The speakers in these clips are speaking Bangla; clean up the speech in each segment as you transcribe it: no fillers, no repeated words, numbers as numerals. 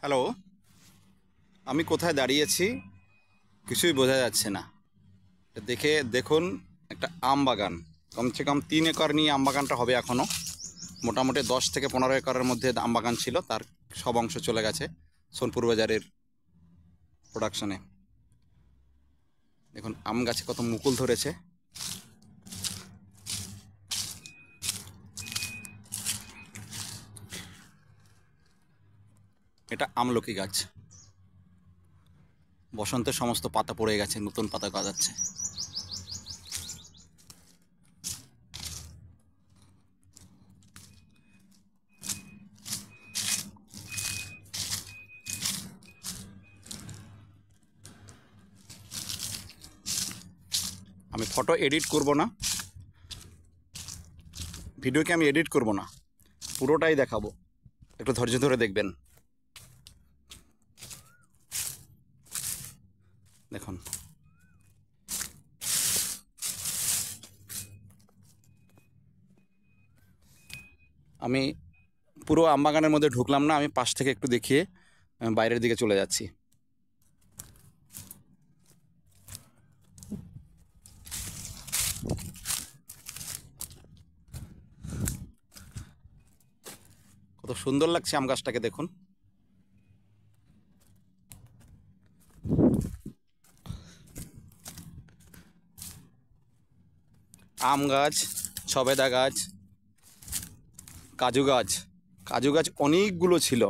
হ্যালো, আমি কোথায় দাঁড়িয়েছি কিছুই বোঝা যাচ্ছে না। দেখে দেখুন, একটা আম বাগান, কমসে কম 3 একর নিয়ে আম বাগানটা হবে। এখনও মোটামুটি 10 থেকে 15 একরের মধ্যে আম বাগান ছিল, তার সব অংশ চলে গেছে সোনপুর বাজারের প্রোডাকশনে। দেখুন আম গাছে কত মুকুল ধরেছে। এটা আমলকি গাছ, বসন্তের সমস্ত পাতা পড়ে গেছে, নতুন পাতা গজাচ্ছে। আমি ফটো এডিট করব না, ভিডিওকে আমি এডিট করব না, পুরোটাই দেখাবো, একটু ধৈর্য ধরে দেখবেন। দেখুন আমি পুরো আমবাগানের মধ্যে ঢুকলাম না, আমি পাশ থেকে একটু দেখিয়ে বাইরের দিকে চলে যাচ্ছি। কত সুন্দর লাগছে আম গাছটাকে দেখুন। আম গাছ, সবেদা গাছ, কাজু গাছ। কাজু গাছ অনেকগুলো ছিল,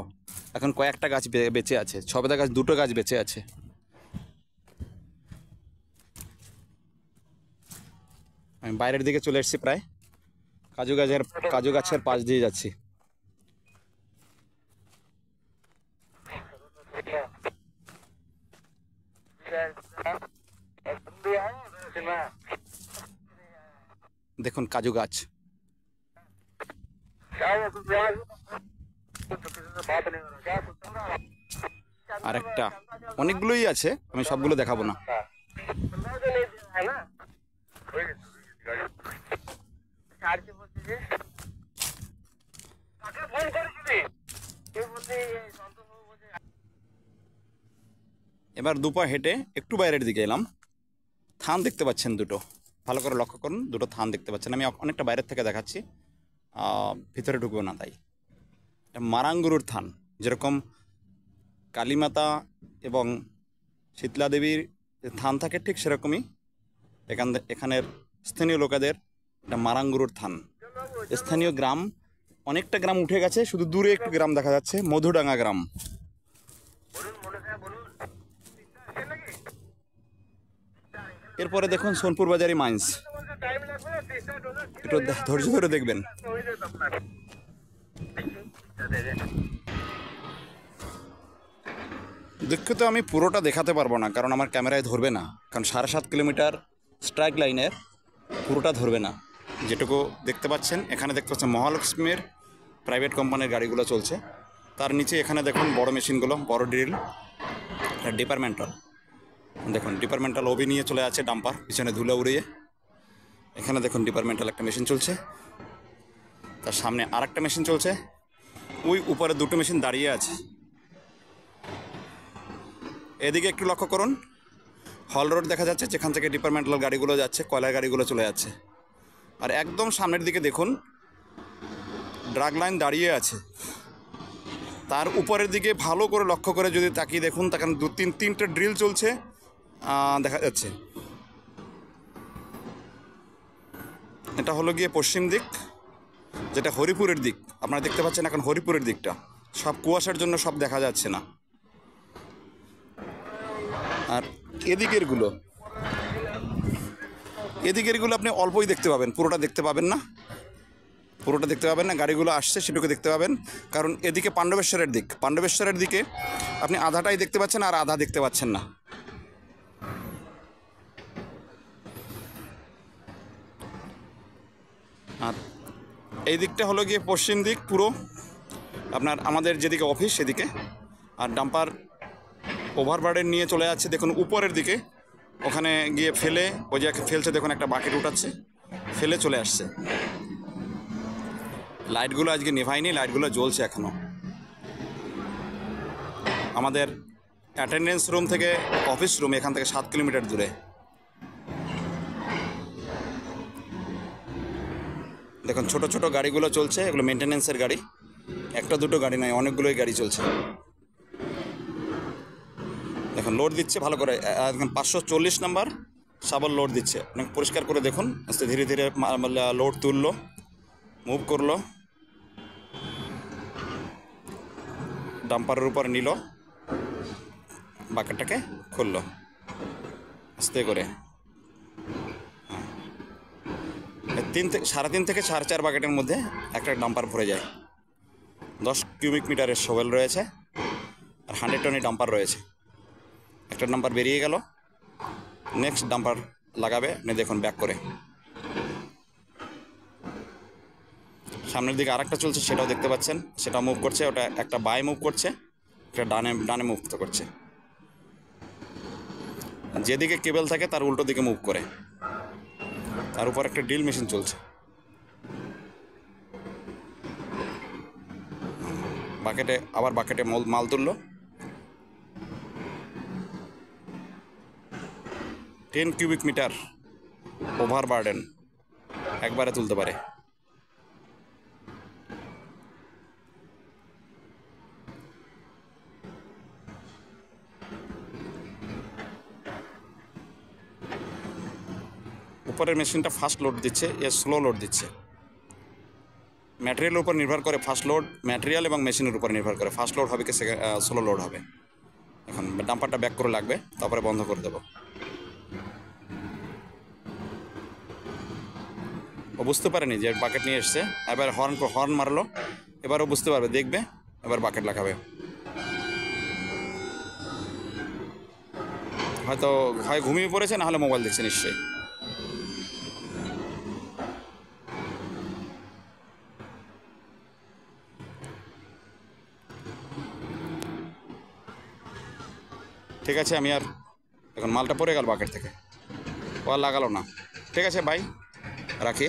এখন কয়েকটা গাছ বেঁচে আছে। সবেদা গাছ 2টো গাছ বেঁচে আছে। আমি বাইরের দিকে চলে এসেছি, প্রায় কাজু গাছের পাশ দিয়ে যাচ্ছি। দেখুন কাজু গাছ, আর একটা, অনেকগুলোই আছে, আমি সবগুলো দেখাবো না। এবার দুপা হেঁটে একটু বাইরের দিকে এলাম। থান দেখতে পাচ্ছেন দুটো, ভালো করে লক্ষ্য করুন, দুটো থান দেখতে পাচ্ছেন। আমি অনেকটা বাইরের থেকে দেখাচ্ছি, ভিতরে ঢুকবো না তাই। এটা মারাঙ্গুরুর থান, যেরকম কালীমাতা এবং শীতলা দেবীর থান থাকে, ঠিক সেরকমই এখানের স্থানীয় লোকেদের এটা মারাঙ্গুরুর থান। স্থানীয় গ্রাম, অনেকটা গ্রাম উঠে গেছে, শুধু দূরে একটু গ্রাম দেখা যাচ্ছে, মধুডাঙ্গা গ্রাম। এরপরে দেখুন সোনপুর বাজারি মাইন্স, একটু ধৈর্য ধরে দেখবেন। দুঃখিত, আমি পুরোটা দেখাতে পারবো না, কারণ আমার ক্যামেরায় ধরবে না, কারণ 7.5 কিলোমিটার স্ট্রাইক লাইনের পুরোটা ধরবে না। যেটুকু দেখতে পাচ্ছেন, এখানে দেখতে পাচ্ছেন মহালক্ষ্মীর প্রাইভেট কোম্পানির গাড়িগুলো চলছে। তার নিচে এখানে দেখুন বড় মেশিনগুলো, বড় ড্রিল, ডিপার্টমেন্টাল। দেখুন ডিপার্টমেন্টাল ওবি নিয়ে চলে আছে, ডাম্পার পিছনে ধুলো উড়িয়ে। এখানে দেখুন ডিপার্টমেন্টাল একটা মেশিন চলছে, তার সামনে আর একটা মেশিন চলছে, ওই উপরে 2টো মেশিন দাঁড়িয়ে আছে। এদিকে একটু লক্ষ্য করুন, হল রোড দেখা যাচ্ছে, যেখান থেকে ডিপার্টমেন্টাল গাড়িগুলো যাচ্ছে, কয়লার গাড়িগুলো চলে যাচ্ছে। আর একদম সামনের দিকে দেখুন ড্রাগ লাইন দাঁড়িয়ে আছে, তার উপরের দিকে ভালো করে লক্ষ্য করে যদি তাকিয়ে দেখুন, তখন 2-3টে ড্রিল চলছে দেখা যাচ্ছে। এটা হলো গিয়ে পশ্চিম দিক, যেটা হরিপুরের দিক। আপনারা দেখতে পাচ্ছেন এখন হরিপুরের দিকটা সব কুয়াশার জন্য সব দেখা যাচ্ছে না। আর এদিকেরগুলো আপনি অল্পই দেখতে পাবেন, পুরোটা দেখতে পাবেন না, গাড়িগুলো আসছে সেটুকু দেখতে পাবেন। কারণ এদিকে পাণ্ডবেশ্বরের দিকে আপনি আধাটাই দেখতে পাচ্ছেন, আর আধা দেখতে পাচ্ছেন না। আর এই দিকটা হলো গিয়ে পশ্চিম দিক, পুরো আপনার আমাদের যেদিকে অফিস সেদিকে। আর ডাম্পার ওভারবার্ডের নিয়ে চলে যাচ্ছে দেখুন উপরের দিকে, ওখানে গিয়ে ফেলে, ওই যে ফেলছে দেখুন, একটা বাকেট উঠাচ্ছে, ফেলে চলে আসছে। লাইটগুলো আজকে নেভায়নি, লাইটগুলো জ্বলছে এখনো। আমাদের অ্যাটেন্ডেন্স রুম থেকে অফিস রুম এখান থেকে 7 কিলোমিটার দূরে। দেখুন ছোট ছোট গাড়িগুলো চলছে, এগুলো মেনটেন্যান্সের গাড়ি, একটা দুটো গাড়ি নয়, অনেকগুলোই গাড়ি চলছে। দেখুন লোড দিচ্ছে ভালো করে, দেখুন 540 নাম্বার সাবল লোড দিচ্ছে, অনেক পরিষ্কার করে দেখুন। আস্তে ধীরে ধীরে লোড তুললো, মুভ করলো, ডাম্পারের উপর নিল, বাকেটটাকে খুললো আস্তে করে। 3.5 থেকে 4.5 বাকেটের মধ্যে একটা ডাম্পার ভরে যায়। 10 কিউবিক মিটারের শোভেল রয়েছে আর 100 টনের ডাম্পার রয়েছে। একটা ডাম্পার বেরিয়ে গেল, নেক্সট ডাম্পার লাগাবে। আপনি দেখুন ব্যাক করে সামনের দিকে আরেকটা চলছে, সেটাও দেখতে পাচ্ছেন, সেটা মুভ করছে। ওটা একটা বাই মুভ করছে, একটা ডানে মুভ করছে। যেদিকে কেবল থাকে তার উল্টো দিকে মুভ করে। তার উপর একটা ড্রিল মেশিন চলছে। বাকেটে মাল তুললো। 10 কিউবিক মিটার ওভার বার্ডেন একবারে তুলতে পারে। উপরের মেশিনটা ফাস্ট লোড দিচ্ছে, এ স্লো লোড দিচ্ছে। ম্যাটেরিয়ালের উপর নির্ভর করে ফাস্ট লোড, ম্যাটেরিয়াল এবং মেশিনের উপর নির্ভর করে ফাস্ট লোড হবে কি স্লো লোড হবে। এখন ডাম্পারটা ব্যাক করে লাগবে, তারপরে বন্ধ করে দেবো। ও বুঝতে পারেনি যে বাকেট নিয়ে এসছে, এবার হর্ন মারলো, এবারও বুঝতে পারবে, দেখবে, এবার বাকেট লাগাবে। হয়তো ঘুমিয়ে পড়েছে, না হলে মোবাইল দেখছে নিশ্চয়ই। ঠিক আছে, আমি আর এখন মালটা পড়ে গেল বাকেট থেকে, ও আর লাগালো না। ঠিক আছে, বাই, রাখি।